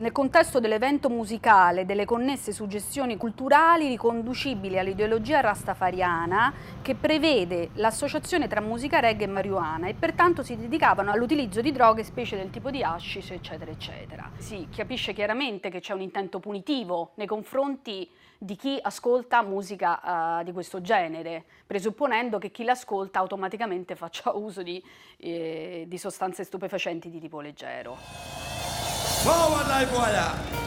nel contesto dell'evento musicale, delle connesse suggestioni culturali riconducibili all'ideologia rastafariana che prevede l'associazione tra musica reggae e marijuana, e pertanto si dedicavano all'utilizzo di droghe, specie del tipo di hashish, eccetera, eccetera. Si capisce chiaramente che c'è un intento punitivo nei confronti di chi ascolta musica di questo genere, presupponendo che chi l'ascolta automaticamente faccia uso di sostanze stupefacenti di tipo leggero. Forward life wire.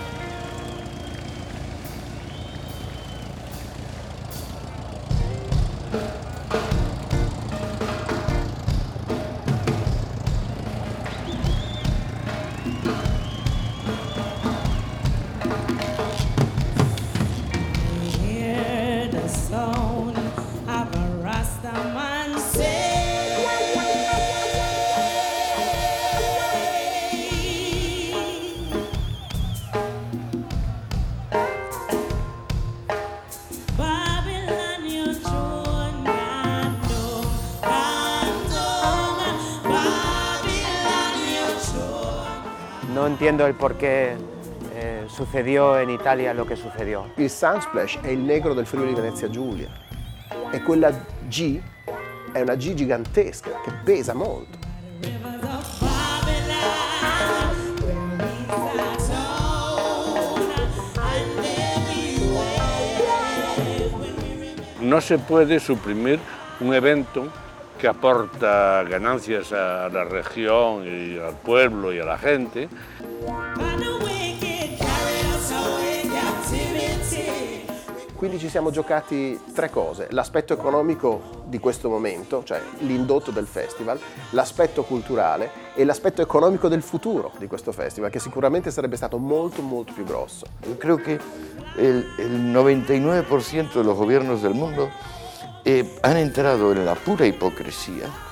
No entiendo el por qué sucedió en Italia lo que sucedió. Il Sunsplash è il negro del Friuli Venezia Giulia e quella G è una G gigantesca che pesa molto. No se puede suprimir un evento que aporta ganancias a la región y al pueblo y a la gente. Quindi ci siamo giocati tre cose: l'aspetto economico di questo momento, cioè l'indotto del festival, l'aspetto culturale e l'aspetto economico del futuro di questo festival, che sicuramente sarebbe stato molto molto più grosso. Yo creo que el 99% de los gobiernos del mundo han entrado en la pura hipocresía.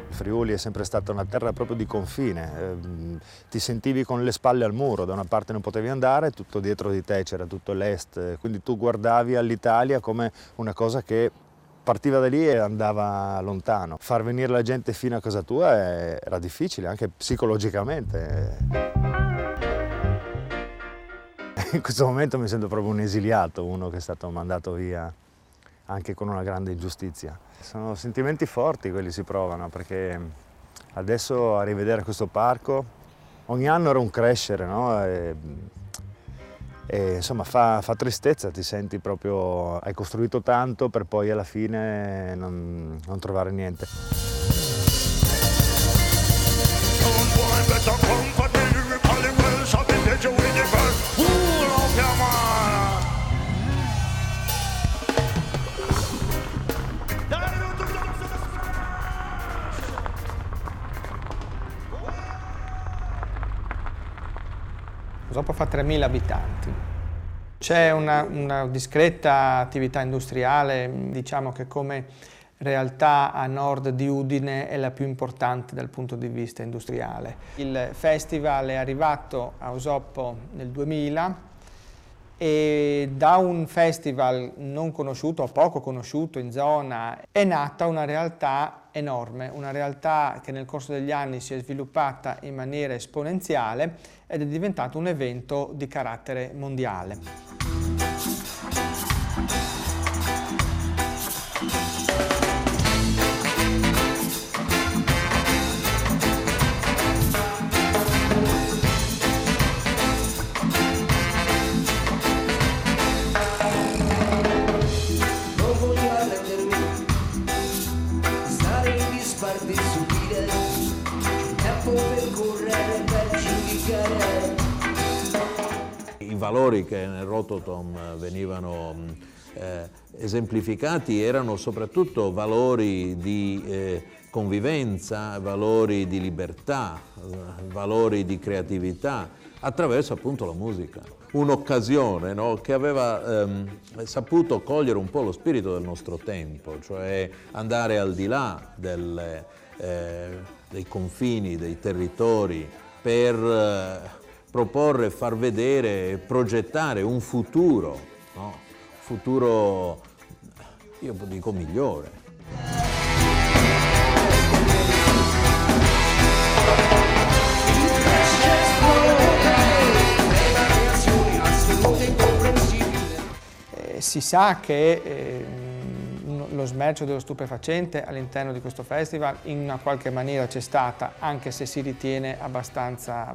Friuli è sempre stata una terra proprio di confine, ti sentivi con le spalle al muro, da una parte non potevi andare, tutto dietro di te c'era tutto l'est, quindi tu guardavi all'Italia come una cosa che partiva da lì e andava lontano. Far venire la gente fino a casa tua era difficile, anche psicologicamente. In questo momento mi sento proprio un esiliato, uno che è stato mandato via anche con una grande ingiustizia. Sono sentimenti forti quelli si provano, perché adesso a rivedere questo parco, ogni anno era un crescere, no? E insomma fa tristezza, ti senti proprio, hai costruito tanto per poi alla fine non trovare niente. Osopo fa 3.000 abitanti. C'è una discreta attività industriale, diciamo che come realtà a nord di Udine è la più importante dal punto di vista industriale. Il festival è arrivato a Osopo nel 2000 e da un festival non conosciuto o poco conosciuto in zona è nata una realtà enorme, una realtà che nel corso degli anni si è sviluppata in maniera esponenziale ed è diventato un evento di carattere mondiale. I valori che nel Rototom venivano esemplificati erano soprattutto valori di convivenza, valori di libertà, valori di creatività, attraverso appunto la musica. Un'occasione, no, che aveva saputo cogliere un po' lo spirito del nostro tempo, cioè andare al di là dei confini, dei territori, per proporre, far vedere, progettare un futuro, no? Futuro, io dico, migliore. Si sa che lo smercio dello stupefacente all'interno di questo festival in una qualche maniera c'è stata, anche se si ritiene abbastanza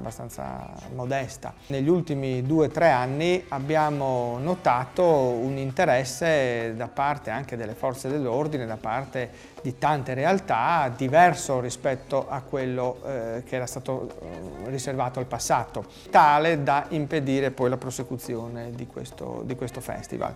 modesta. Negli ultimi 2 o 3 anni abbiamo notato un interesse da parte anche delle forze dell'ordine, da parte di tante realtà, diverso rispetto a quello che era stato riservato al passato, tale da impedire poi la prosecuzione di questo festival.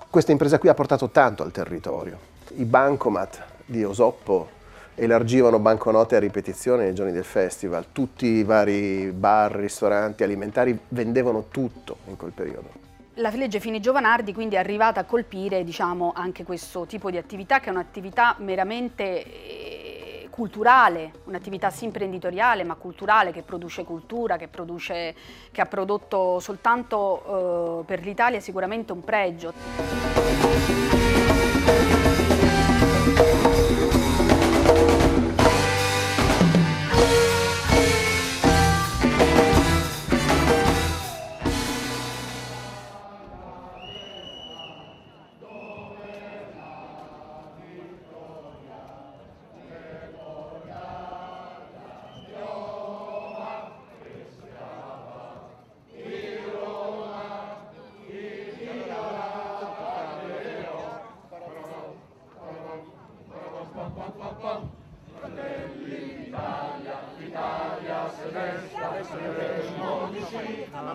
Questa impresa qui ha portato tanto al territorio. I bancomat di Osoppo elargivano banconote a ripetizione nei giorni del festival. Tutti i vari bar, ristoranti, alimentari vendevano tutto in quel periodo. La legge Fini-Giovanardi quindi è arrivata a colpire, diciamo, anche questo tipo di attività, che è un'attività meramente culturale, un'attività sì imprenditoriale ma culturale, che produce cultura, che ha prodotto soltanto per l'Italia sicuramente un pregio.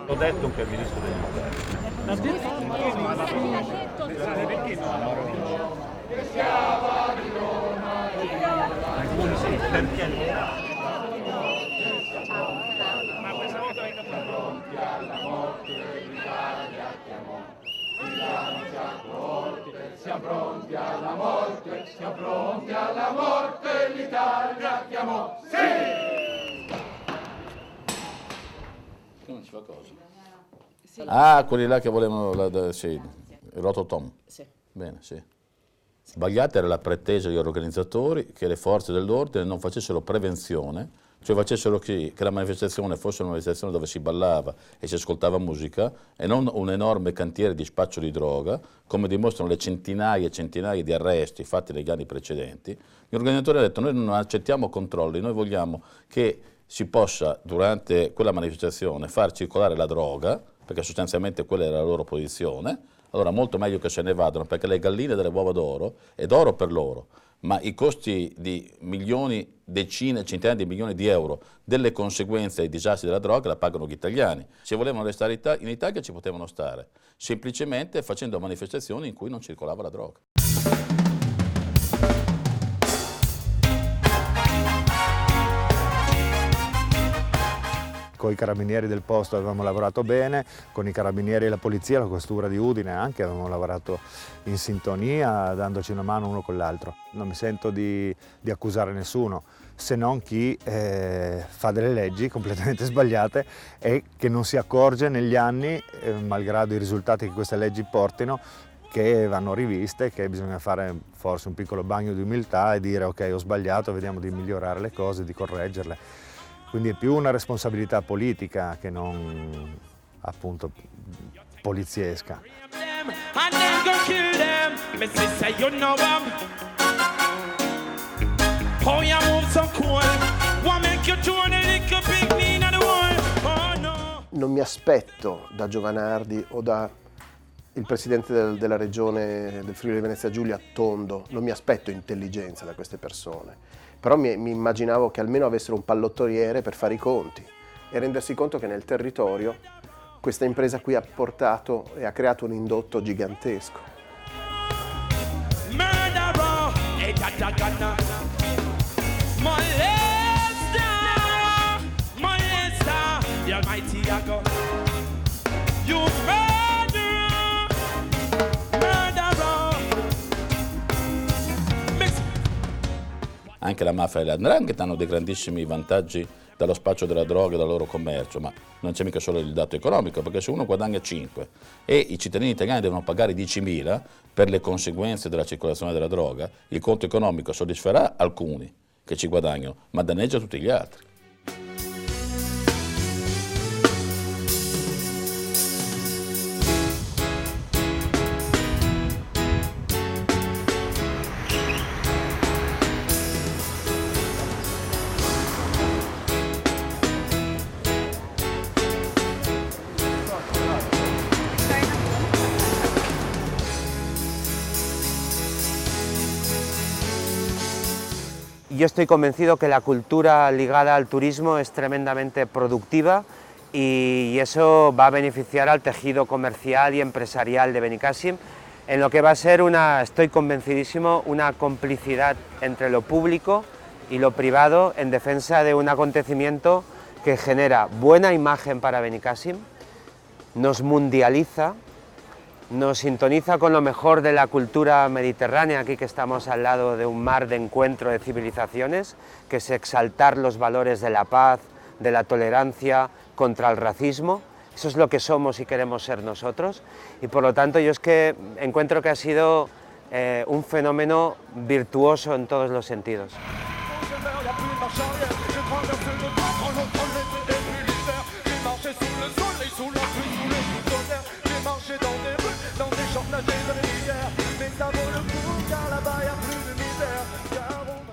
Ho detto che il ministro degli interni. L'ha detto? Perché no? Alcuni sì, perché? Ma questa volta venga pronti alla morte, l'Italia chiamò. Siamo pronti alla morte, siamo pronti alla morte, l'Italia chiamò. Sì! Non ci fa cosa? Sì. Ah, quelli là che volevano, sì, il Rototom. Sì. Bene, sì. Sbagliata era la pretesa degli organizzatori che le forze dell'ordine non facessero prevenzione, cioè facessero che la manifestazione fosse una manifestazione dove si ballava e si ascoltava musica e non un enorme cantiere di spaccio di droga, come dimostrano le centinaia e centinaia di arresti fatti negli anni precedenti. Gli organizzatori hanno detto: noi non accettiamo controlli, noi vogliamo che si possa durante quella manifestazione far circolare la droga, perché sostanzialmente quella era la loro posizione. Allora molto meglio che se ne vadano, perché le galline delle uova d'oro è d'oro per loro, ma i costi di milioni, decine, centinaia di milioni di euro delle conseguenze dei disastri della droga la pagano gli italiani. Se volevano restare in Italia ci potevano stare, semplicemente facendo manifestazioni in cui non circolava la droga. con i carabinieri del posto avevamo lavorato bene, con i carabinieri e la polizia, la questura di Udine anche, avevamo lavorato in sintonia, dandoci una mano uno con l'altro. Non mi sento di accusare nessuno, se non chi fa delle leggi completamente sbagliate e che non si accorge negli anni, malgrado i risultati che queste leggi portino, che vanno riviste, che bisogna fare forse un piccolo bagno di umiltà e dire ok, ho sbagliato, vediamo di migliorare le cose, di correggerle. Quindi è più una responsabilità politica che non appunto poliziesca. Non mi aspetto da Giovanardi o da il presidente della regione del Friuli Venezia Giulia, Tondo, non mi aspetto intelligenza da queste persone, però mi immaginavo che almeno avessero un pallottoliere per fare i conti e rendersi conto che nel territorio questa impresa qui ha portato e ha creato un indotto gigantesco. Anche la mafia e la 'ndrangheta hanno dei grandissimi vantaggi dallo spaccio della droga e dal loro commercio, ma non c'è mica solo il dato economico, perché se uno guadagna 5 e i cittadini italiani devono pagare 10.000 per le conseguenze della circolazione della droga, il conto economico soddisferà alcuni che ci guadagnano, ma danneggia tutti gli altri. Yo estoy convencido que la cultura ligada al turismo es tremendamente productiva y eso va a beneficiar al tejido comercial y empresarial de Benicàssim, en lo que va a ser estoy convencidísimo, una complicidad entre lo público y lo privado en defensa de un acontecimiento que genera buena imagen para Benicàssim, nos mundializa, nos sintoniza con lo mejor de la cultura mediterránea, aquí que estamos al lado de un mar de encuentro de civilizaciones, que es exaltar los valores de la paz, de la tolerancia, contra el racismo. Eso es lo que somos y queremos ser nosotros, y por lo tanto yo es que encuentro que ha sido un fenómeno virtuoso en todos los sentidos.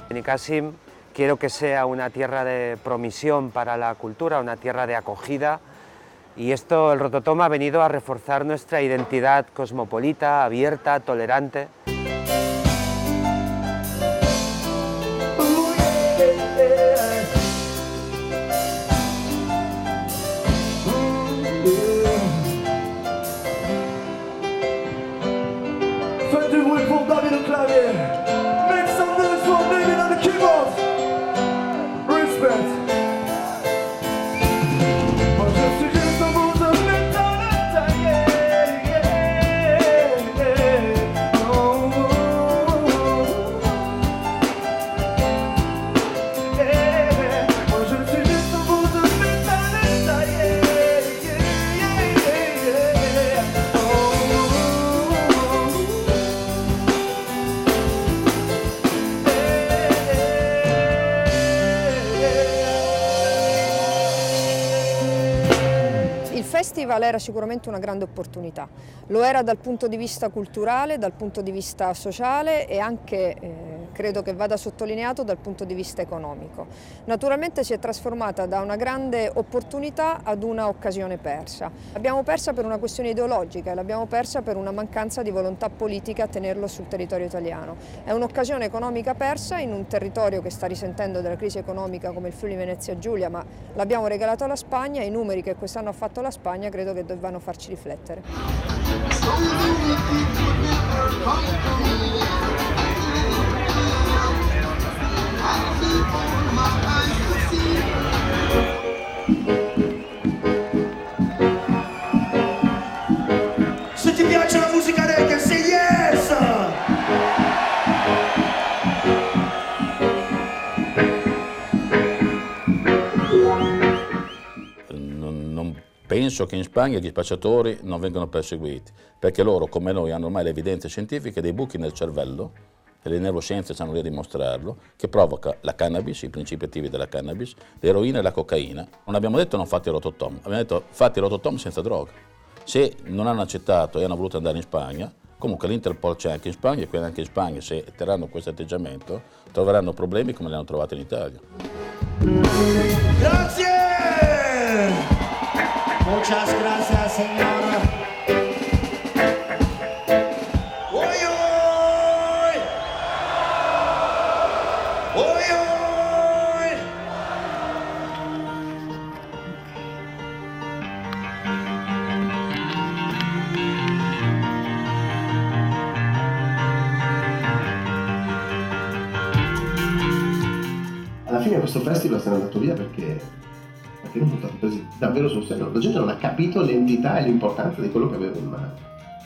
Benicàssim quiero que sea una tierra de promisión para la cultura, una tierra de acogida, y esto, el Rototom ha venido a reforzar nuestra identidad cosmopolita, abierta, tolerante. Il festival era sicuramente una grande opportunità, lo era dal punto di vista culturale, dal punto di vista sociale e anche, credo che vada sottolineato, dal punto di vista economico. Naturalmente si è trasformata da una grande opportunità ad una occasione persa. L'abbiamo persa per una questione ideologica e l'abbiamo persa per una mancanza di volontà politica a tenerlo sul territorio italiano. È un'occasione economica persa in un territorio che sta risentendo della crisi economica come il Friuli Venezia Giulia, ma l'abbiamo regalato alla Spagna e i numeri che quest'anno ha fatto la Spagna credo che debbano farci riflettere. penso che in Spagna gli spacciatori non vengono perseguiti, perché loro, come noi, hanno ormai le evidenze scientifiche dei buchi nel cervello, e le neuroscienze stanno lì a dimostrarlo, che provoca la cannabis, i principi attivi della cannabis, l'eroina e la cocaina. Non abbiamo detto non fate il rototom, abbiamo detto fate il rototom senza droga. Se non hanno accettato e hanno voluto andare in Spagna, comunque l'Interpol c'è anche in Spagna, e quindi anche in Spagna, se terranno questo atteggiamento, troveranno problemi come li hanno trovati in Italia. Grazie! Muchas gracias, señor. Alla fine questo festival se n'è andato via perché non sono stati presi davvero sul serio. La gente non ha capito l'entità e l'importanza di quello che avevo in mano.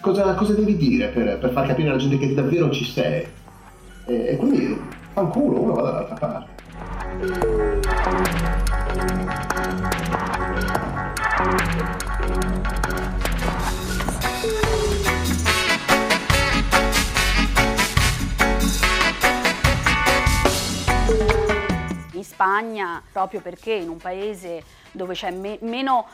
Cosa devi dire per far capire alla gente che davvero ci sei? E quindi fanculo, uno va dall'altra parte. In Spagna, proprio perché in un paese dove c'è meno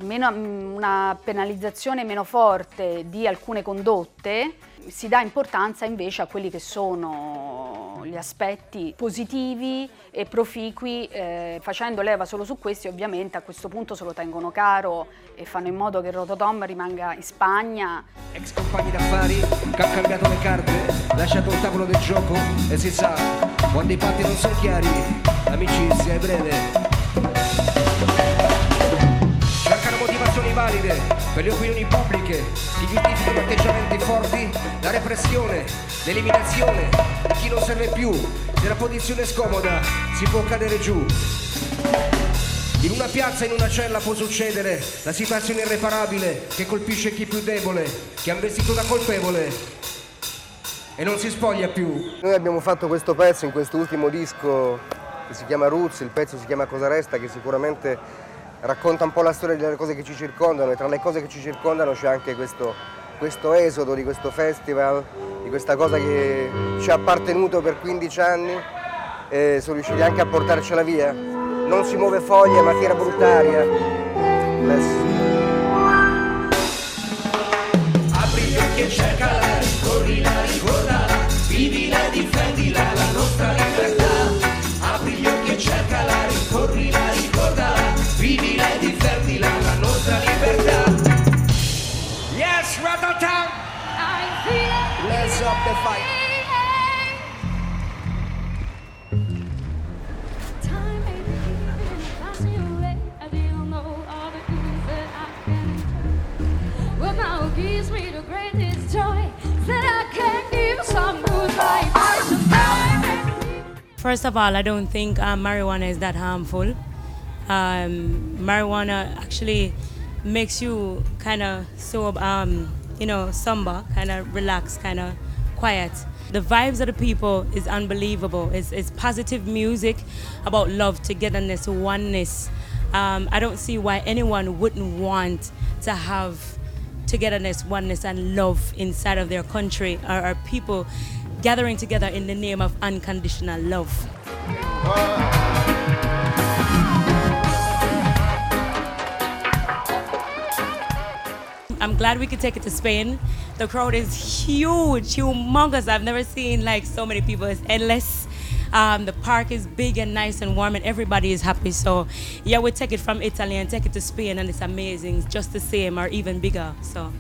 una penalizzazione meno forte di alcune condotte, si dà importanza invece a quelli che sono gli aspetti positivi e proficui, facendo leva solo su questi. Ovviamente a questo punto se lo tengono caro e fanno in modo che il Rototom rimanga in Spagna. Ex compagni d'affari che ha cambiato le carte, lasciato il tavolo del gioco e si sa, quando i patti non sono chiari, l'amicizia è breve. Cercano motivazioni valide per le opinioni pubbliche che giustificano atteggiamenti forti, la repressione, l'eliminazione di chi non serve più, nella posizione scomoda si può cadere giù. In una piazza, in una cella può succedere la situazione irreparabile che colpisce chi più debole, che ha vestito da colpevole e non si spoglia più. Noi abbiamo fatto questo pezzo in quest'ultimo disco che si chiama Roots, il pezzo si chiama Cosa Resta, che sicuramente racconta un po' la storia delle cose che ci circondano, e tra le cose che ci circondano c'è anche questo esodo di questo festival, di questa cosa che ci è appartenuto per 15 anni e sono riusciti anche a portarcela via. Non si muove foglia ma tira bruttaria. Apri gli occhi e cercala, corrila, ricordala, vivila, difendila, la nostra libertà. Apri gli occhi e cercala, corrila, ricordala, vivila e difendila, la nostra libertà. Yes, Rototom! Let's up the fight. Gives me the greatest joy that I can give some good vibes. First of all, I don't think marijuana is that harmful. Marijuana actually makes you kind of so, somber, kind of relaxed, kind of quiet. The vibes of the people is unbelievable. It's positive music about love, togetherness, oneness. I don't see why anyone wouldn't want to have togetherness, oneness, and love inside of their country, or people gathering together in the name of unconditional love. I'm glad we could take it to Spain. The crowd is huge, humongous. I've never seen like so many people. It's endless. The park is big and nice and warm and everybody is happy. So yeah, we take it from Italy and take it to Spain and it's amazing. It's just the same or even bigger. So.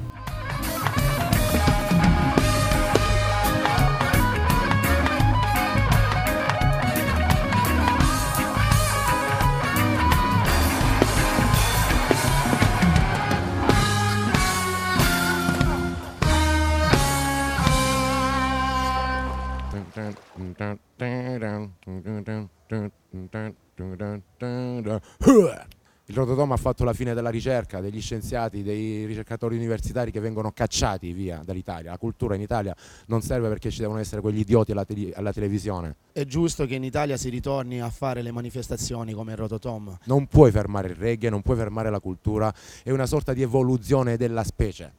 Il Rototom ha fatto la fine della ricerca, degli scienziati, dei ricercatori universitari che vengono cacciati via dall'Italia. La cultura in Italia non serve perché ci devono essere quegli idioti alla televisione. È giusto che in Italia si ritorni a fare le manifestazioni come il Rototom. Non puoi fermare il reggae, non puoi fermare la cultura, è una sorta di evoluzione della specie.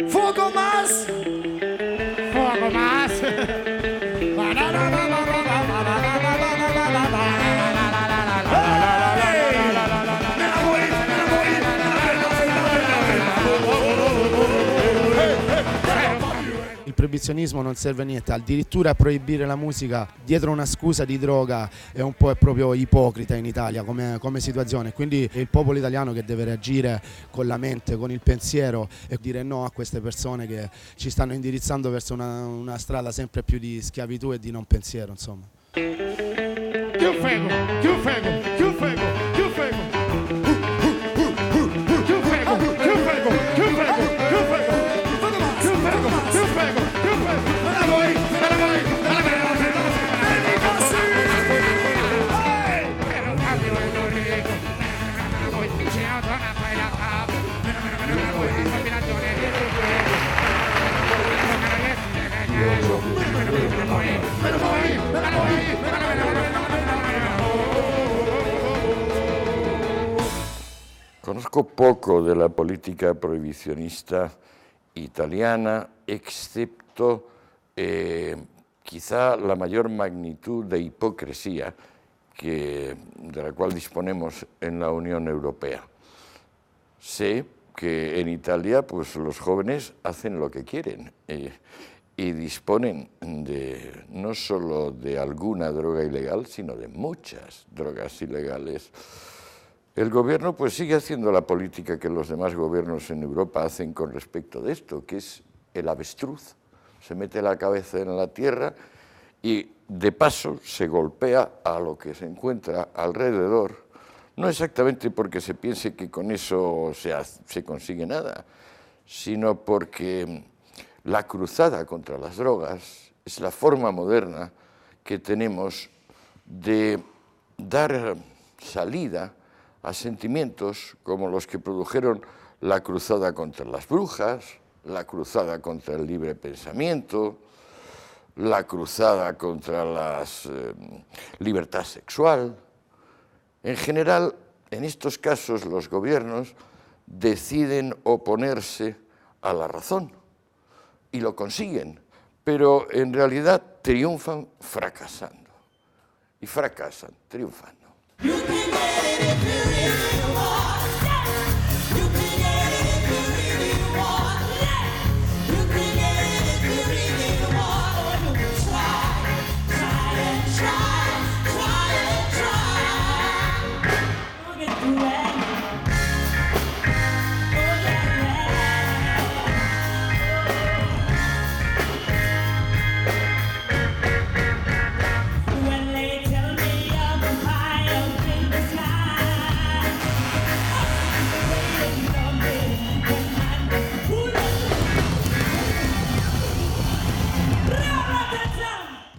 Fuego más! Fuego más! Il proibizionismo non serve a niente, addirittura proibire la musica dietro una scusa di droga è un po' è proprio ipocrita in Italia come situazione, quindi è il popolo italiano che deve reagire con la mente, con il pensiero e dire no a queste persone che ci stanno indirizzando verso una strada sempre più di schiavitù e di non pensiero, insomma. Più fuego, più fuego, più fuego, più fuego. Conosco poco de la política prohibicionista italiana, excepto quizá la mayor magnitud de hipocresía de la cual disponemos en la Unión Europea. Sé que en Italia pues, los jóvenes hacen lo que quieren y disponen no solo de alguna droga ilegal, sino de muchas drogas ilegales. El gobierno pues sigue haciendo la política que los demás gobiernos en Europa hacen con respecto de esto, que es el avestruz. Se mete la cabeza en la tierra y de paso se golpea a lo que se encuentra alrededor, no exactamente porque se piense que con eso se consigue nada, sino porque la cruzada contra las drogas es la forma moderna que tenemos de dar salida a sentimientos como los que produjeron la cruzada contra las brujas, la cruzada contra el libre pensamiento, la cruzada contra la libertad sexual. En general, en estos casos, los gobiernos deciden oponerse a la razón y lo consiguen, pero en realidad triunfan fracasando y fracasan triunfando.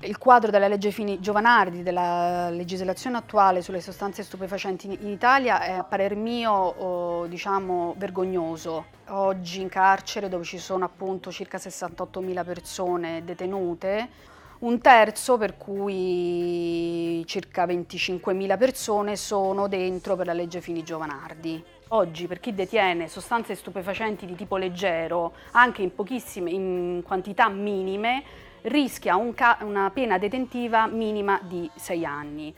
Il quadro della legge Fini-Giovanardi, della legislazione attuale sulle sostanze stupefacenti in Italia è a parer mio diciamo vergognoso. Oggi in carcere, dove ci sono appunto circa 68.000 persone detenute, un terzo, per cui circa 25.000 persone, sono dentro per la legge Fini-Giovanardi. Oggi per chi detiene sostanze stupefacenti di tipo leggero, anche in quantità minime, rischia una pena detentiva minima di 6 anni.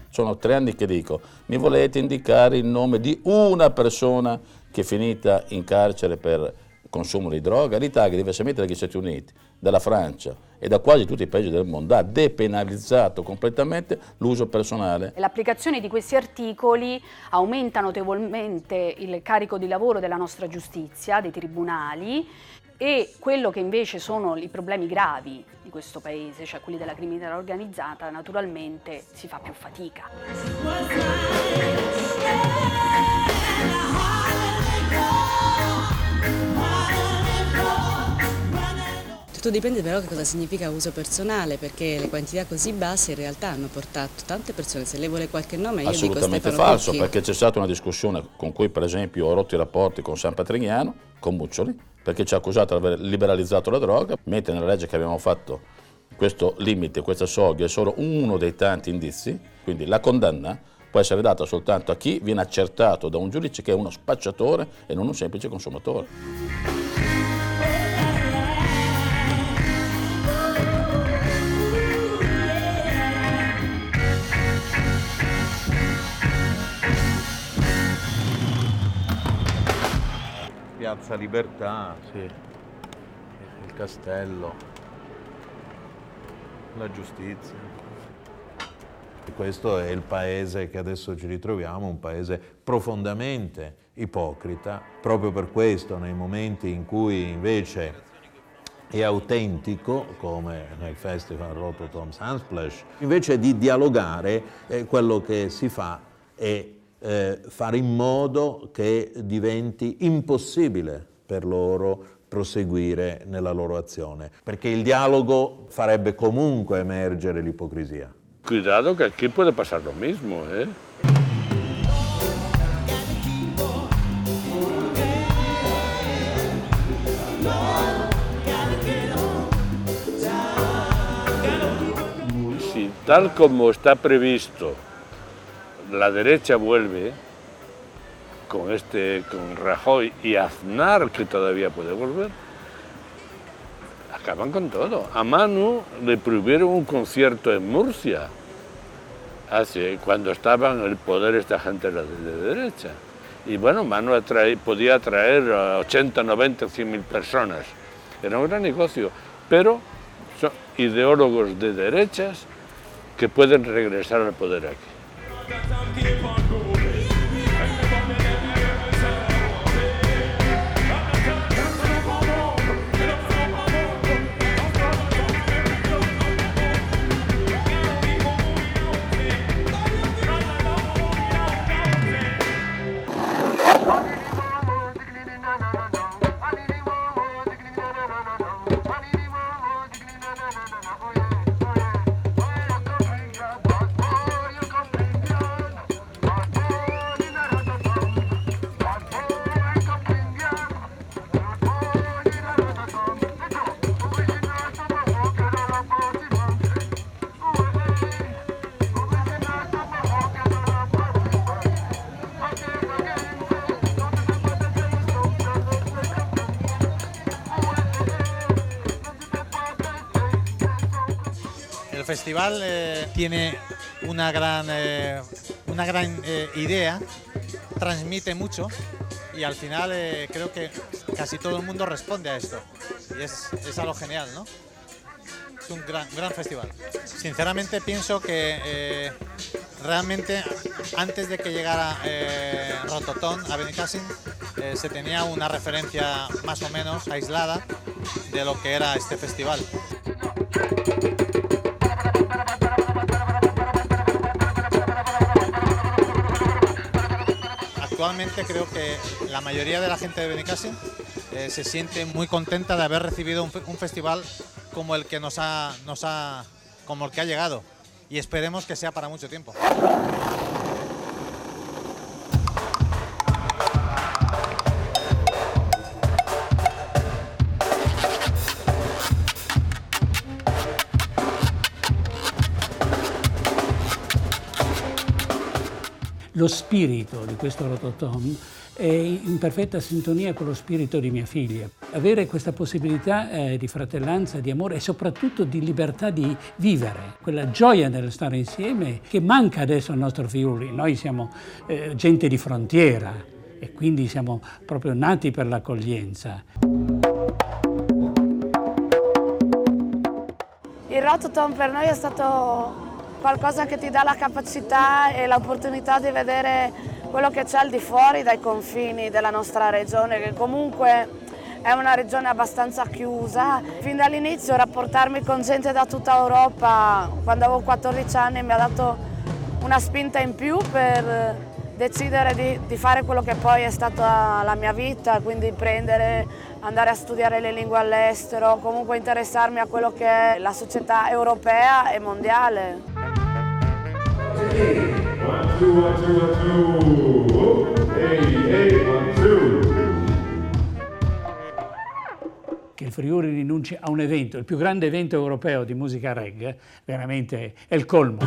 Sono 3 anni che dico, mi volete indicare il nome di una persona che è finita in carcere per consumo di droga? L'Italia, diversamente dagli Stati Uniti, dalla Francia e da quasi tutti i paesi del mondo, ha depenalizzato completamente l'uso personale. L'applicazione di questi articoli aumenta notevolmente il carico di lavoro della nostra giustizia, dei tribunali, e quello che invece sono i problemi gravi di questo paese, cioè quelli della criminalità organizzata, naturalmente si fa più fatica. Tutto dipende però che cosa significa uso personale, perché le quantità così basse in realtà hanno portato tante persone, se lei vuole qualche nome io dico Assolutamente Stefano falso, Cucchi. perché c'è stata una discussione con cui per esempio ho rotto i rapporti con San Patrignano, con Muccioli, perché ci ha accusato di aver liberalizzato la droga, mentre nella legge che abbiamo fatto questo limite, questa soglia è solo uno dei tanti indizi, quindi la condanna può essere data soltanto a chi viene accertato da un giudice che è uno spacciatore e non un semplice consumatore. Piazza Libertà, sì, il castello, la giustizia. Questo è il paese che adesso ci ritroviamo, un paese profondamente ipocrita, proprio per questo nei momenti in cui invece è autentico, come nel festival Rototom Sunsplash, invece di dialogare, quello che si fa è fare in modo che diventi impossibile per loro proseguire nella loro azione, perché il dialogo farebbe comunque emergere l'ipocrisia. Cuidado que aquí puede pasar lo mismo, ¿eh? Si tal como está previsto la derecha vuelve con Rajoy y Aznar, que todavía puede volver, acaban con todo. A Manu le prohibieron un concierto en Murcia, cuando estaba en el poder esta gente de derecha. Y bueno, Manu podía atraer a 80, 90, 100.000 personas. Era un gran negocio, pero son ideólogos de derechas que pueden regresar al poder aquí. El festival tiene una gran idea, transmite mucho y al final creo que casi todo el mundo responde a esto y es algo genial, ¿no? Es un gran festival. Sinceramente pienso que realmente antes de que llegara Rototom a Benicàssim se tenía una referencia más o menos aislada de lo que era este festival. Actualmente creo que la mayoría de la gente de Benicàssim se siente muy contenta de haber recibido un festival como el que como el que ha llegado y esperemos que sea para mucho tiempo. Lo spirito di questo Rototom è in perfetta sintonia con lo spirito di mia figlia. Avere questa possibilità di fratellanza, di amore e soprattutto di libertà di vivere, quella gioia nello stare insieme che manca adesso al nostro Friuli. Noi siamo gente di frontiera e quindi siamo proprio nati per l'accoglienza. Il Rototom per noi è stato qualcosa che ti dà la capacità e l'opportunità di vedere quello che c'è al di fuori dai confini della nostra regione, che comunque è una regione abbastanza chiusa. Fin dall'inizio rapportarmi con gente da tutta Europa, quando avevo 14 anni, mi ha dato una spinta in più per decidere di fare quello che poi è stata la mia vita, quindi andare a studiare le lingue all'estero, comunque interessarmi a quello che è la società europea e mondiale. Che il Friuli rinunci a un evento, il più grande evento europeo di musica reggae, veramente è il colmo.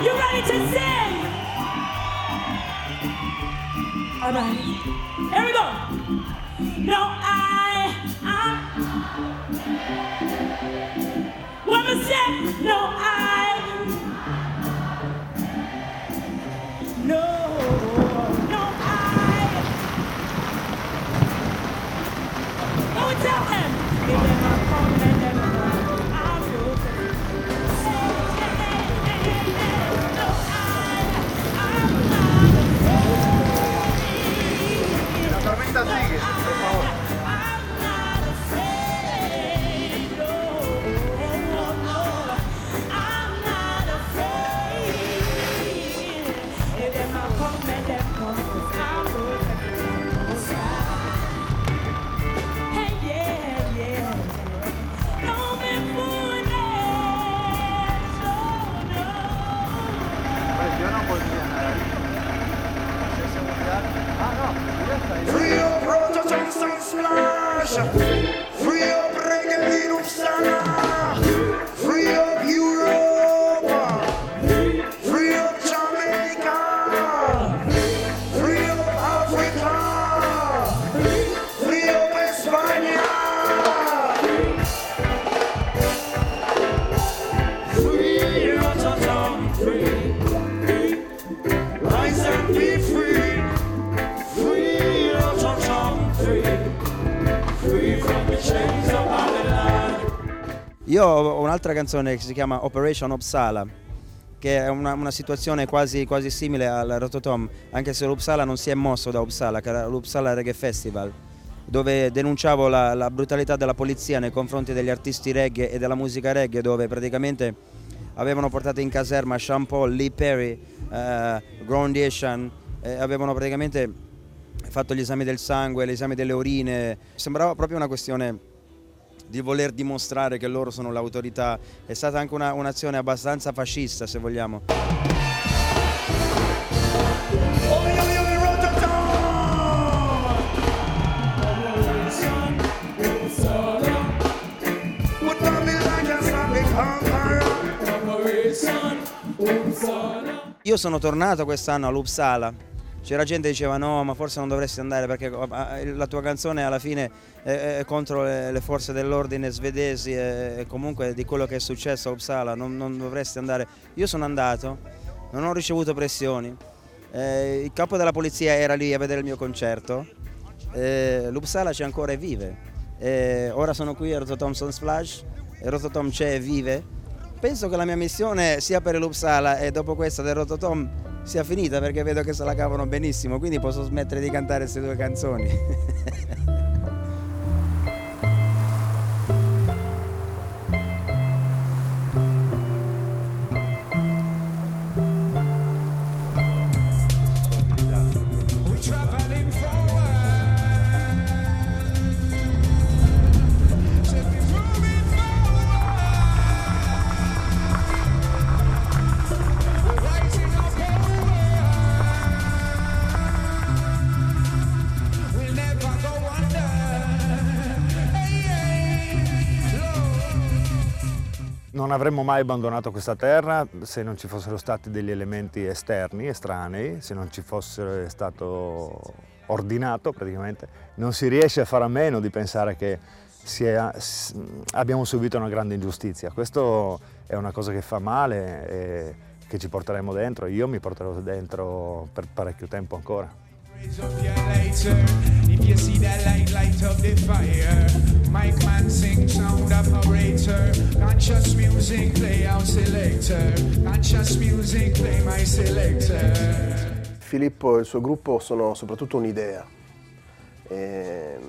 You ready to sing? All right, here we go. No, what was that? No, Go and tell him. Free up Rototom Splash, free up Reggae in Uppsala, free up Europe, free up Jamaica, free up Africa, free up España, free Rototom, free, rise and be free. Io ho un'altra canzone che si chiama Operation Uppsala, che è una situazione quasi simile al Rototom, anche se l'Uppsala non si è mosso da Uppsala, che era l'Uppsala Reggae Festival, dove denunciavo la brutalità della polizia nei confronti degli artisti reggae e della musica reggae, dove praticamente avevano portato in caserma Sean Paul, Lee Perry, Groundation, avevano praticamente fatto gli esami del sangue, gli esami delle urine. Sembrava proprio una questione di voler dimostrare che loro sono l'autorità. È stata anche un'azione abbastanza fascista, se vogliamo. Io sono tornato quest'anno all'Uppsala. C'era gente che diceva no, ma forse non dovresti andare perché la tua canzone alla fine è contro le forze dell'ordine svedesi e comunque di quello che è successo a Uppsala, non dovresti andare. Io sono andato, non ho ricevuto pressioni, il capo della polizia era lì a vedere il mio concerto, l'Uppsala c'è ancora e vive, ora sono qui a Rototom Sunsplash, Rototom c'è e vive. Penso che la mia missione sia per l'Uppsala e dopo questa del Rototom sia finita, perché vedo che se la cavano benissimo, quindi posso smettere di cantare queste due canzoni. Non avremmo mai abbandonato questa terra se non ci fossero stati degli elementi esterni, estranei, se non ci fosse stato ordinato praticamente. Non si riesce a fare a meno di pensare che abbiamo subito una grande ingiustizia. Questo è una cosa che fa male e che ci porteremo dentro. Io mi porterò dentro per parecchio tempo ancora. Filippo e il suo gruppo sono soprattutto un'idea e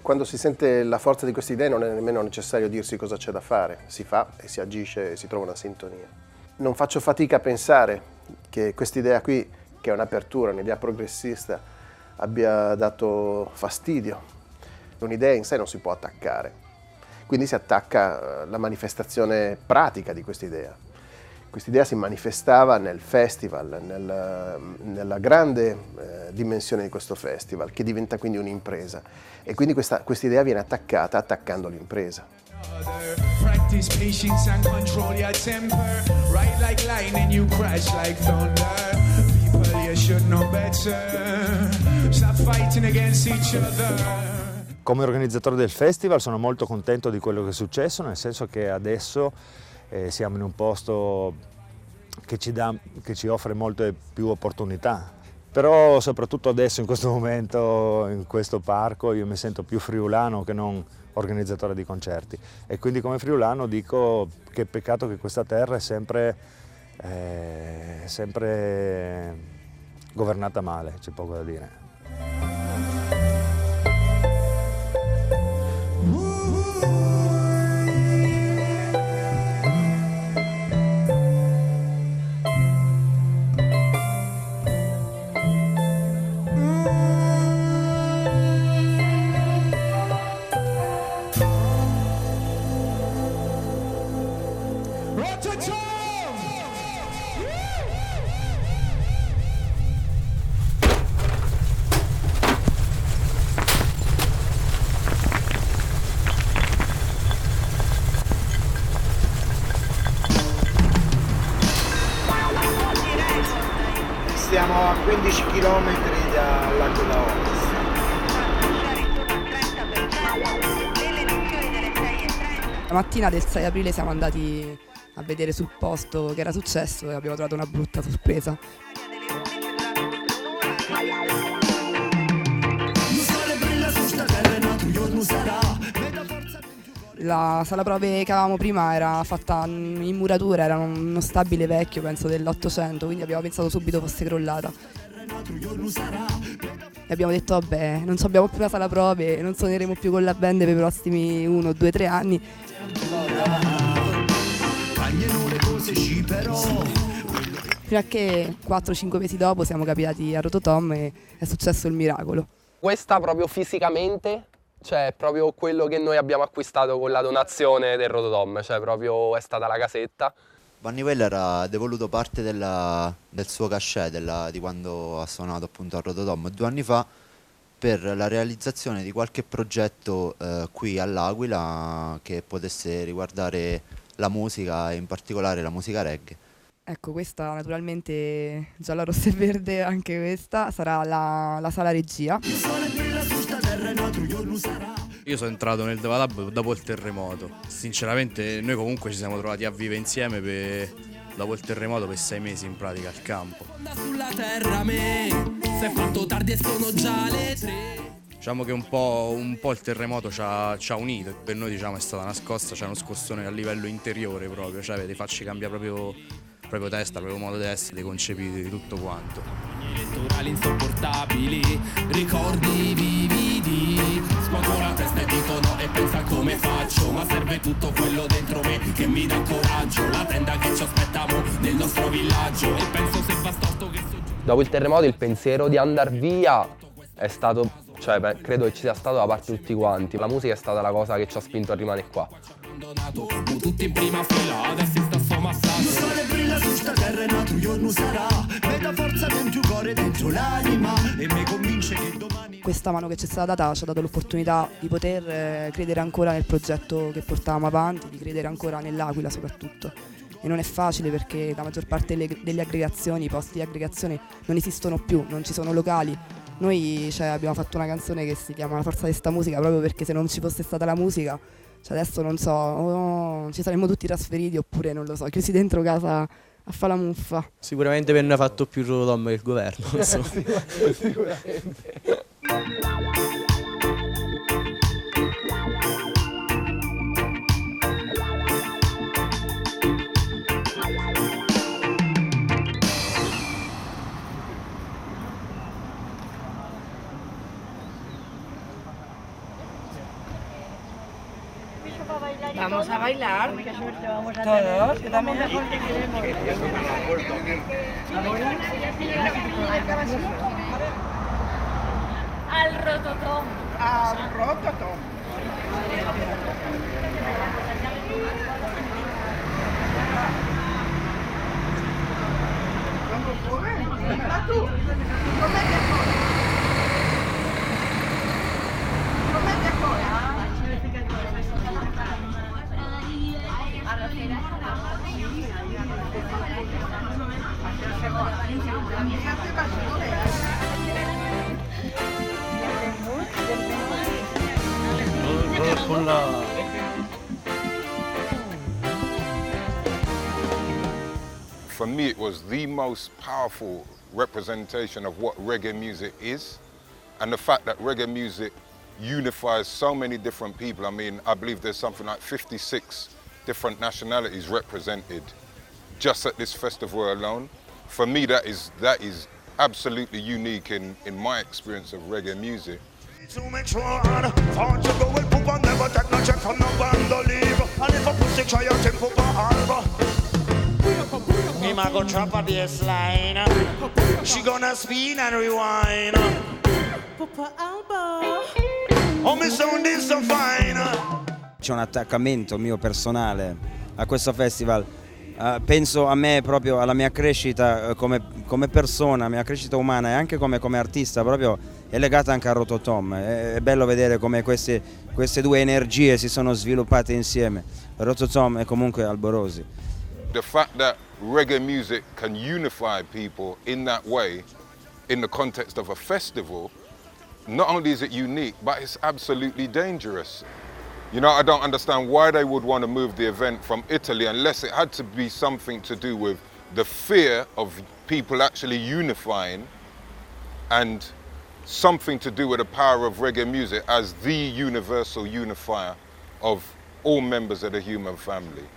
quando si sente la forza di queste idee non è nemmeno necessario dirsi cosa c'è da fare, si fa e si agisce e si trova una sintonia. Non faccio fatica a pensare che quest'idea qui, che è un'apertura, un'idea progressista, abbia dato fastidio. Un'idea in sé non si può attaccare, quindi si attacca la manifestazione pratica di quest'idea. Quest'idea si manifestava nel festival, nella grande dimensione di questo festival, che diventa quindi un'impresa. E quindi quest'idea viene attaccata attaccando l'impresa. Practice patience and control your temper. Ride like lightning, you crash like thunder. People, you should know better. Stop fighting against each other. Come organizzatore del festival sono molto contento di quello che è successo, nel senso che adesso siamo in un posto che ci offre molte più opportunità. Però soprattutto adesso, in questo momento, in questo parco, io mi sento più friulano che non organizzatore di concerti. E quindi come friulano dico che peccato che questa terra è sempre governata male, c'è poco da dire. Stiamo a 15 km dall'Aquila Ovest. La mattina del 6 aprile siamo andati a vedere sul posto che era successo e abbiamo trovato una brutta sorpresa. La sala prove che avevamo prima era fatta in muratura, era uno stabile vecchio, penso dell'800, quindi abbiamo pensato subito fosse crollata. E abbiamo detto vabbè, non abbiamo più la sala prove, non suoneremo più con la band per i prossimi 1, 2, 3 anni. Fino a che 4-5 mesi dopo siamo capitati a Rototom e è successo il miracolo. Questa proprio fisicamente, cioè proprio quello che noi abbiamo acquistato con la donazione del Rototom, cioè proprio è stata la casetta. Vanni Wailer ha devoluto parte del suo cachet di quando ha suonato appunto a Rototom 2 anni fa per la realizzazione di qualche progetto qui all'Aquila che potesse riguardare la musica e in particolare la musica reggae. Ecco, questa naturalmente gialla, rossa e verde, anche questa sarà la sala regia. Io sono entrato nel Devalab dopo il terremoto. Sinceramente noi comunque ci siamo trovati a vivere insieme dopo il terremoto per 6 mesi in pratica al campo. Sulla terra me, se è fatto tardi e sono già le 3. Diciamo che un po' il terremoto ci ha unito, per noi diciamo è stata una scossa, c'è uno scossone a livello interiore proprio, cioè ti facci cambiare proprio testa, proprio modo di essere, concepiti di tutto quanto. Elettorali insopportabili, ricordi vividi, scuoto la testa e dico no e pensa come faccio, ma serve tutto quello dentro me che mi dà coraggio, la tenda che ci aspettiamo nel nostro villaggio e penso se va storto che Dopo il terremoto il pensiero di andare via è stato, cioè credo che ci sia stato da parte di tutti quanti, la musica è stata la cosa che ci ha spinto a rimanere qua. Tutti in prima fila, adesso sta sto massaggio. Il sole brilla su sta terra e un altro giorno sarà. Vedo forza dentro il cuore, dentro l'anima e mi convince che domani. Questa mano che ci è stata data ci ha dato l'opportunità di poter credere ancora nel progetto che portavamo avanti, di credere ancora nell'Aquila soprattutto. E non è facile perché la maggior parte delle aggregazioni, i posti di aggregazione non esistono più, non ci sono locali Noi abbiamo fatto una canzone che si chiama La forza di sta musica, proprio perché se non ci fosse stata la musica, adesso non so, ci saremmo tutti trasferiti oppure non lo so, chiusi dentro casa a fare la muffa. Sicuramente venne fatto più Rototom che il governo. Sicuramente. Vamos a bailar todos, que también mejor que queremos. Al Rototom. Al Rototom. Ma tu, com'è che poi? Com'è che poi? For me, it was the most powerful representation of what reggae music is, and the fact that reggae music unifies so many different people. I mean, I believe there's something like 56 different nationalities represented just at this festival alone. For me, that is absolutely unique in my experience of reggae music. Prima con troppa bassline, she gonna spin and rewind. Papa Alba, oh mi sound is so fine. C'è un attaccamento mio personale a questo festival. Penso a me, proprio alla mia crescita come persona, mia crescita umana e anche come artista, proprio è legata anche a Rototom. È bello vedere come queste due energie si sono sviluppate insieme, Rototom e comunque Alborosi. The fact that reggae music can unify people in that way, in the context of a festival, not only is it unique, but it's absolutely dangerous. You know, I don't understand why they would want to move the event from Italy unless it had to be something to do with the fear of people actually unifying and something to do with the power of reggae music as the universal unifier of all members of the human family.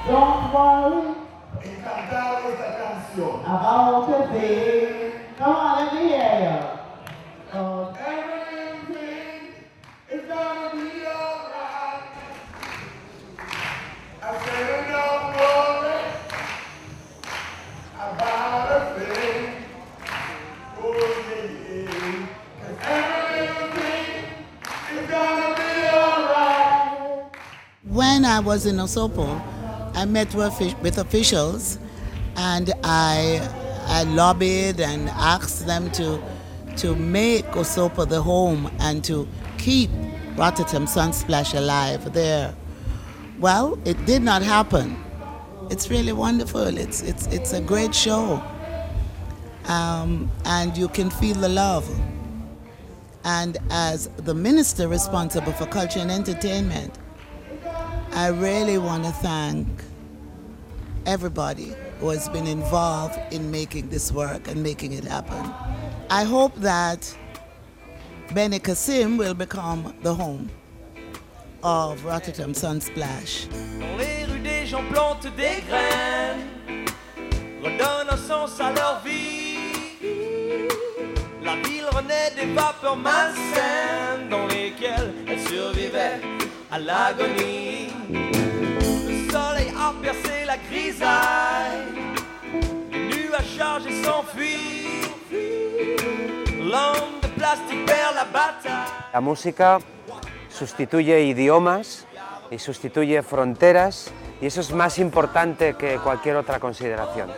Don't worry, cantare questa canzone. About the thing. Come on, let me hear you. Everything is gonna be alright. I said don't worry about a thing. Oh yeah, 'cause everything is gonna be alright. When I was in Osopo, I met with officials and I lobbied and asked them to make Osopo the home and to keep Rototom Sunsplash alive there. Well, it did not happen. It's really wonderful. It's a great show. And you can feel the love. And as the minister responsible for culture and entertainment, I really want to thank everybody who has been involved in making this work and making it happen. I hope that Beni Kassim will become the home of Rototom Sunsplash. Dans les rues des gens plantent des graines, redonnent un sens à leur vie. La ville renaît des vapeurs malsaines dans lesquelles elle survivait. à l'agonie. Le soleil a percé la grisaille, les nuages chargés s'enfuient, l'homme de plastique perd la bataille. La música sustituye idiomas y sustituye fronteras y eso es más importante que cualquier otra consideración.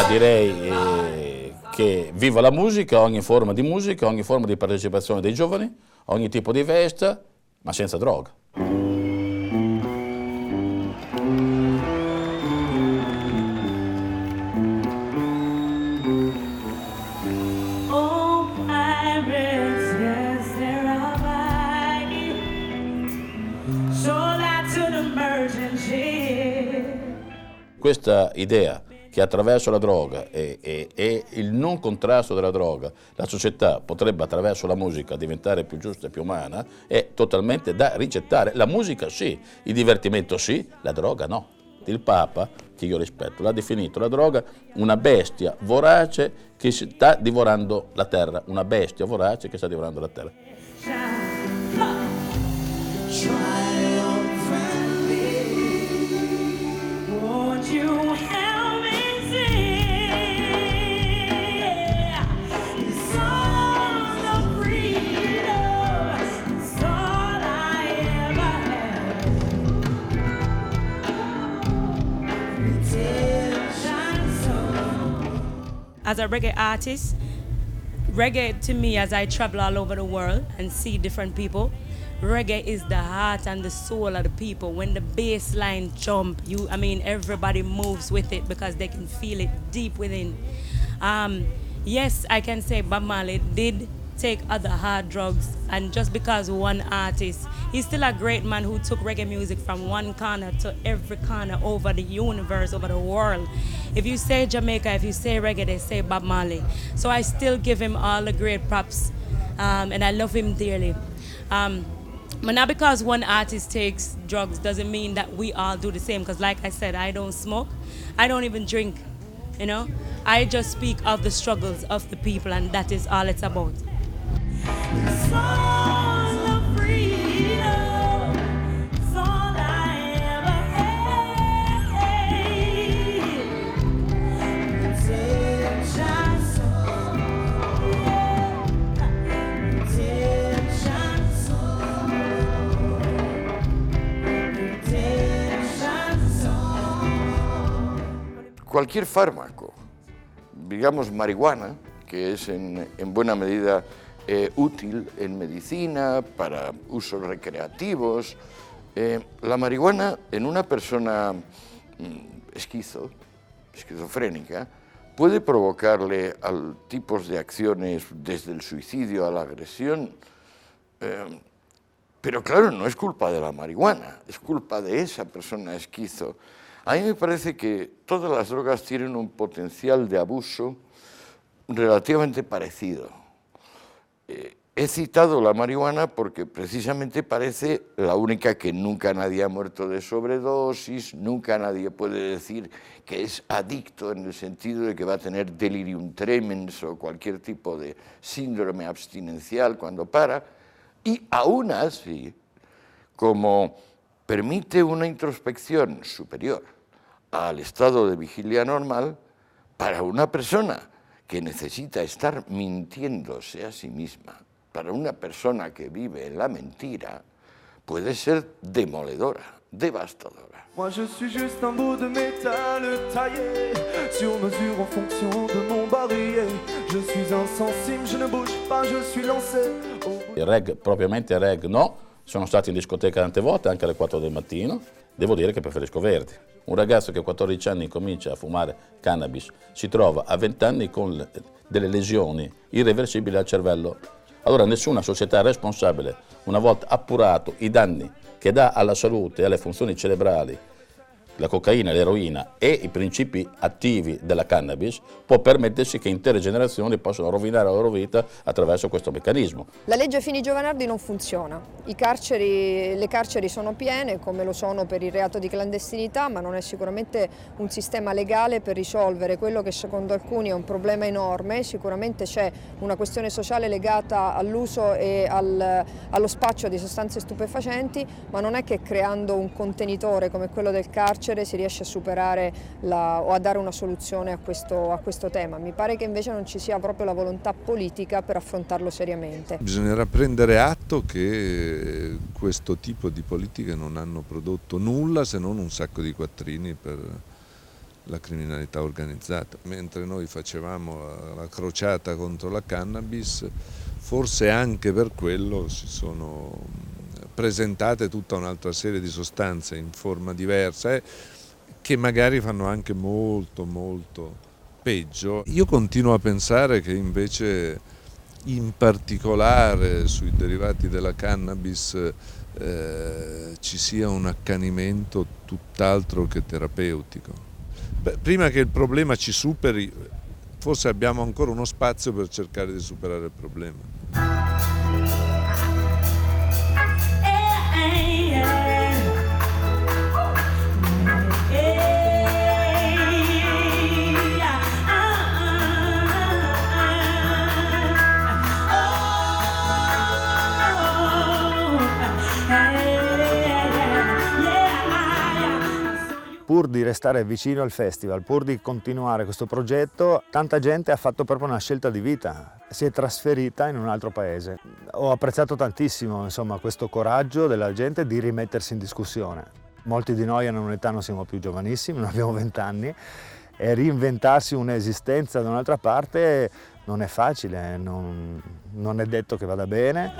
Direi che viva la musica, ogni forma di partecipazione dei giovani, ogni tipo di festa, ma senza droga. Questa idea che attraverso la droga e il non contrasto della droga la società potrebbe attraverso la musica diventare più giusta e più umana è totalmente da rigettare. La musica sì, il divertimento sì, la droga no. Il Papa, che io rispetto, l'ha definito la droga una bestia vorace che sta divorando la terra, una bestia vorace che sta divorando la terra. As a reggae artist, reggae to me, as I travel all over the world and see different people, reggae is the heart and the soul of the people. When the bass line jump, everybody moves with it because they can feel it deep within. Yes, I can say Bob Marley did take other hard drugs, and just because one artist, he's still a great man who took reggae music from one corner to every corner over the universe, over the world. If you say Jamaica, if you say reggae, they say Bob Marley. So I still give him all the great props, and I love him dearly. But not because one artist takes drugs doesn't mean that we all do the same, because like I said, I don't smoke, I don't even drink, I just speak of the struggles of the people, and that is all it's about. Cualquier fármaco, digamos marihuana, que es en buena medida útil en medicina, para usos recreativos. La marihuana en una persona esquizofrénica puede provocarle tipos de acciones desde el suicidio a la agresión, pero claro, no es culpa de la marihuana, es culpa de esa persona esquizo. A mí me parece que todas las drogas tienen un potencial de abuso relativamente parecido. He citado la marihuana porque precisamente parece la única que nunca nadie ha muerto de sobredosis, nunca nadie puede decir que es adicto en el sentido de que va a tener delirium tremens o cualquier tipo de síndrome abstinencial cuando para, y aún así, como permite una introspección superior al estado de vigilia normal, para una persona que necesita estar mintiéndose a sí misma, para una persona que vive en la mentira, puede ser demoledora, devastadora. Moi je suis juste un bout de métal taillé sur mesure en fonction de mon barillet. Je suis insensible, je ne bouge pas, je suis lancé. Il reggae, propriamente reggae no, sono stato in discoteca tante volte, anche alle 4 del mattino, devo dire che preferisco Verdi. Un ragazzo che a 14 anni comincia a fumare cannabis si trova a 20 anni con delle lesioni irreversibili al cervello. Allora nessuna società responsabile, una volta appurato i danni che dà alla salute e alle funzioni cerebrali la cocaina, l'eroina e i principi attivi della cannabis, può permettersi che intere generazioni possano rovinare la loro vita attraverso questo meccanismo. La legge Fini-Giovanardi non funziona. Le carceri sono piene, come lo sono per il reato di clandestinità, ma non è sicuramente un sistema legale per risolvere quello che secondo alcuni è un problema enorme. Sicuramente c'è una questione sociale legata all'uso e allo spaccio di sostanze stupefacenti, ma non è che creando un contenitore come quello del carcere si riesce a superare o a dare una soluzione a questo tema. Mi pare che invece non ci sia proprio la volontà politica per affrontarlo seriamente. Bisognerà prendere atto che questo tipo di politiche non hanno prodotto nulla se non un sacco di quattrini per la criminalità organizzata. Mentre noi facevamo la crociata contro la cannabis, forse anche per quello si sono presentate tutta un'altra serie di sostanze in forma diversa che magari fanno anche molto peggio. Io continuo a pensare che invece in particolare sui derivati della cannabis ci sia un accanimento tutt'altro che terapeutico. Prima che il problema ci superi, forse abbiamo ancora uno spazio per cercare di superare il problema. Pur di restare vicino al festival, pur di continuare questo progetto, tanta gente ha fatto proprio una scelta di vita, si è trasferita in un altro paese. Ho apprezzato tantissimo, insomma, questo coraggio della gente di rimettersi in discussione. Molti di noi hanno un'età, non siamo più giovanissimi, non abbiamo 20 anni, e reinventarsi un'esistenza da un'altra parte non è facile, non è detto che vada bene.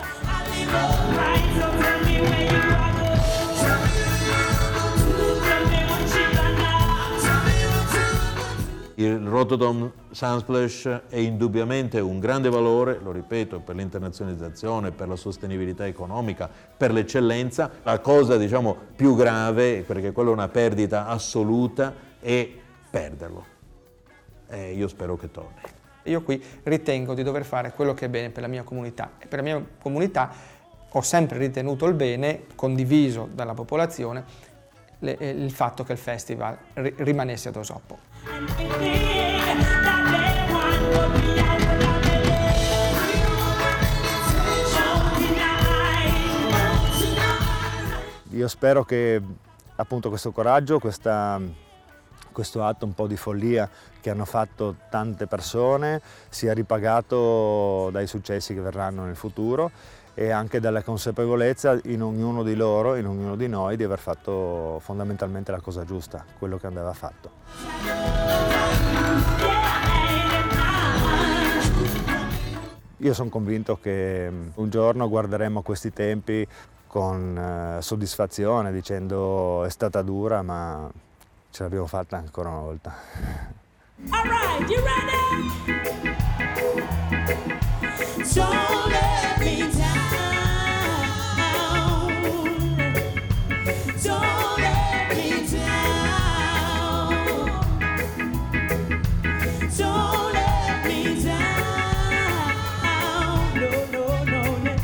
Il Rototom Sunsplash è indubbiamente un grande valore, lo ripeto, per l'internazionalizzazione, per la sostenibilità economica, per l'eccellenza. La cosa, diciamo, più grave, perché quella è una perdita assoluta, è perderlo. Io spero che torni. Io qui ritengo di dover fare quello che è bene per la mia comunità e per la mia comunità ho sempre ritenuto il bene, condiviso dalla popolazione, il fatto che il festival rimanesse ad Osopo. Io spero che appunto questo coraggio, questo atto un po' di follia che hanno fatto tante persone sia ripagato dai successi che verranno nel futuro e anche dalla consapevolezza in ognuno di loro, in ognuno di noi, di aver fatto fondamentalmente la cosa giusta, quello che andava fatto. Io sono convinto che un giorno guarderemo questi tempi con soddisfazione, dicendo è stata dura, ma ce l'abbiamo fatta ancora una volta. All right, you ready? So let me down. Don't let me down. Don't let me down. No, no, no, no.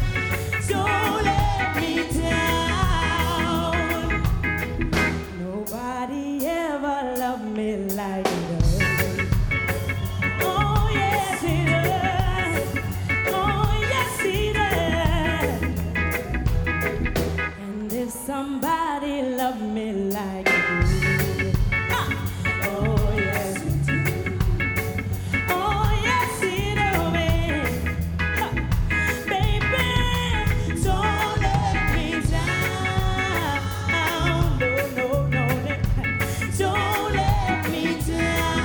Don't let me down. Nobody ever loved me like you. Oh, yes, he does. Oh, yes, he does. And if somebody loved me like you do, oh, yes, he do. Oh, yes, he do, baby. Baby, don't let me down. No, no, no, no. Don't let me down.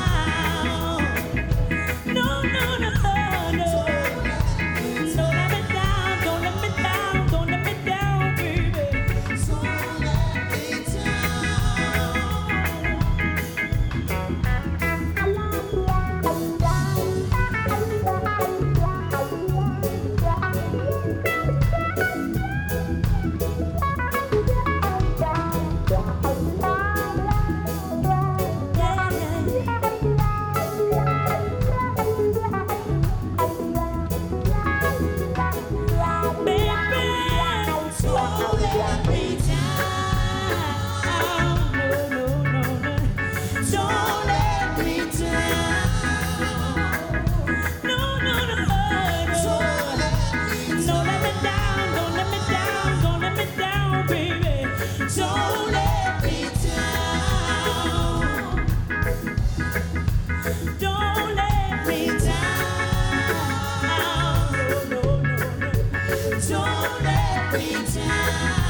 in town.